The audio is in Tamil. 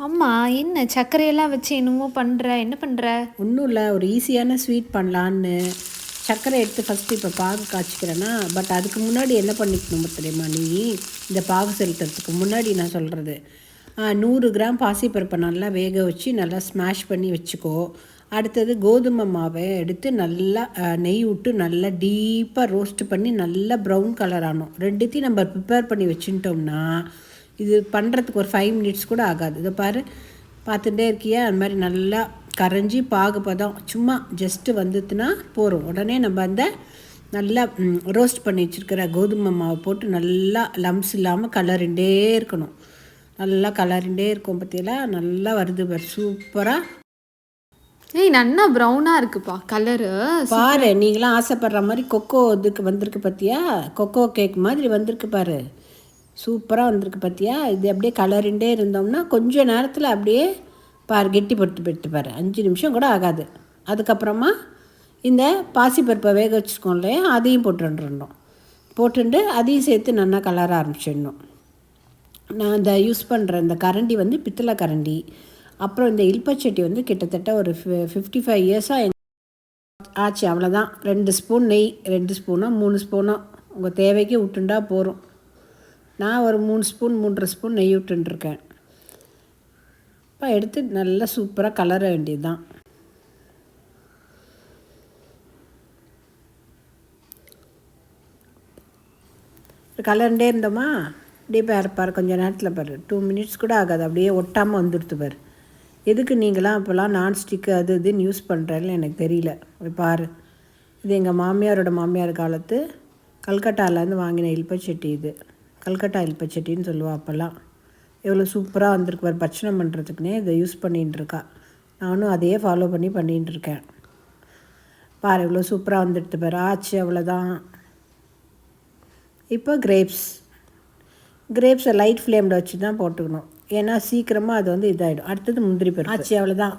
அம்மா என்ன சர்க்கரையெல்லாம் வச்சு என்னமோ பண்ணுற, என்ன பண்ணுற? ஒன்றும் இல்லை, ஒரு ஈஸியான ஸ்வீட் பண்ணலான்னு சர்க்கரை எடுத்து ஃபஸ்ட்டு இப்போ பாகு காய்ச்சிக்கிறேன்னா, பட் அதுக்கு முன்னாடி என்ன பண்ணிக்கணும் தெரியுமா நீ? இந்த பாகு செலுத்துறதுக்கு முன்னாடி நான் சொல்கிறது, 100 கிராம் பாசிப்பருப்பை நல்லா வேக வச்சு நல்லா ஸ்மாஷ் பண்ணி வச்சுக்கோ. அடுத்தது கோதுமை மாவை எடுத்து நல்லா நெய் விட்டு நல்லா டீப்பாக ரோஸ்ட் பண்ணி நல்லா ப்ரௌன் கலர் ஆகணும். ரெண்டுத்தையும் நம்ம ப்ரிப்பேர் பண்ணி வச்சுட்டோம்னா இது பண்ணுறதுக்கு ஒரு 5 மினிட்ஸ் கூட ஆகாது. இதை பாரு, பார்த்துட்டே இருக்கியா? அது மாதிரி நல்லா கரைஞ்சி பாகுபதம் சும்மா ஜஸ்ட்டு வந்துட்டுனா போகிறோம். உடனே நம்ம அந்த நல்லா ரோஸ்ட் பண்ணி வச்சுருக்கிற கோதுமை மாவை போட்டு நல்லா லம்ஸ் இல்லாமல் கலரிண்டே இருக்கணும். நல்லா கலரிண்டே இருக்கும். பற்றியெல்லாம் நல்லா வருது பாரு, சூப்பராக. ஏய், நல்லா ப்ரௌனாக இருக்குப்பா கலரு. பாரு, நீங்களாம் ஆசைப்படுற மாதிரி கொக்கோ இதுக்கு வந்திருக்கு பார்த்தியா? கொக்கோ கேக் மாதிரி வந்திருக்கு பாரு, சூப்பராக வந்திருக்கு பார்த்தியா? இது அப்படியே கலரிண்டே இருந்தோம்னா கொஞ்சம் நேரத்தில் அப்படியே பாரு கெட்டி போட்டு பாரு, 5 நிமிஷம் கூட ஆகாது. அதுக்கப்புறமா இந்த பாசிப்பருப்பை வேக வச்சுருக்கோம் இல்லையா, அதையும் போட்டுருந்தோம். போட்டுட்டு அதையும் சேர்த்து நல்லா கலர ஆரம்பிச்சிடணும். நான் இந்த யூஸ் பண்ணுற இந்த கரண்டி வந்து பித்தளை கரண்டி. அப்புறம் இந்த இல்பச்சட்டி வந்து கிட்டத்தட்ட ஒரு 55 இயர்ஸாக ஆச்சு. அவ்வளோதான். 2 ஸ்பூன் நெய், 2 ஸ்பூனோ 3 ஸ்பூனோ உங்கள் தேவைக்கு விட்டுண்டா போகிறோம். நான் ஒரு 3 ஸ்பூன் 3.5 ஸ்பூன் நெய் விட்டுருக்கேன். இப்போ எடுத்து நல்லா சூப்பராக கலர வேண்டியது தான். கலர்ண்டே இருந்தோமா அப்படியே பாரு கொஞ்சம் நேரத்தில் பாரு, 2 மினிட்ஸ் கூட ஆகாது, அப்படியே ஒட்டாமல் வந்துடுத்து பாரு. எதுக்கு நீங்களாம் அப்போல்லாம் நான்ஸ்டிக்கு அது இதுன்னு யூஸ் பண்ணுறேன்னு எனக்கு தெரியல. பாரு, இது எங்கள் மாமியாரோட மாமியார் காலத்து கல்கட்டாவிலேருந்து வாங்கின இல்பச்சட்டி. இது கல்கட்டா இல்பச்சட்டின்னு சொல்லுவாள். அப்போல்லாம் எவ்வளோ சூப்பராக வந்திருக்கு பாரு, பட்சணம் பண்ணுறதுக்குன்னே இதை யூஸ் பண்ணிகிட்டுருக்கா. நானும் அதையே ஃபாலோ பண்ணிகிட்டு இருக்கேன். பாரு எவ்வளோ சூப்பராக வந்துடுது பாரு, ஆச்சு. அவ்வளோதான். இப்போ கிரேப்ஸை லைட் ஃப்ளேமில் வச்சு தான் போட்டுக்கணும், ஏன்னா சீக்கிரமாக அது வந்து இதாகிடும். அடுத்தது முந்திரி பருப்பு. ஆச்சு, அவ்வளோதான்.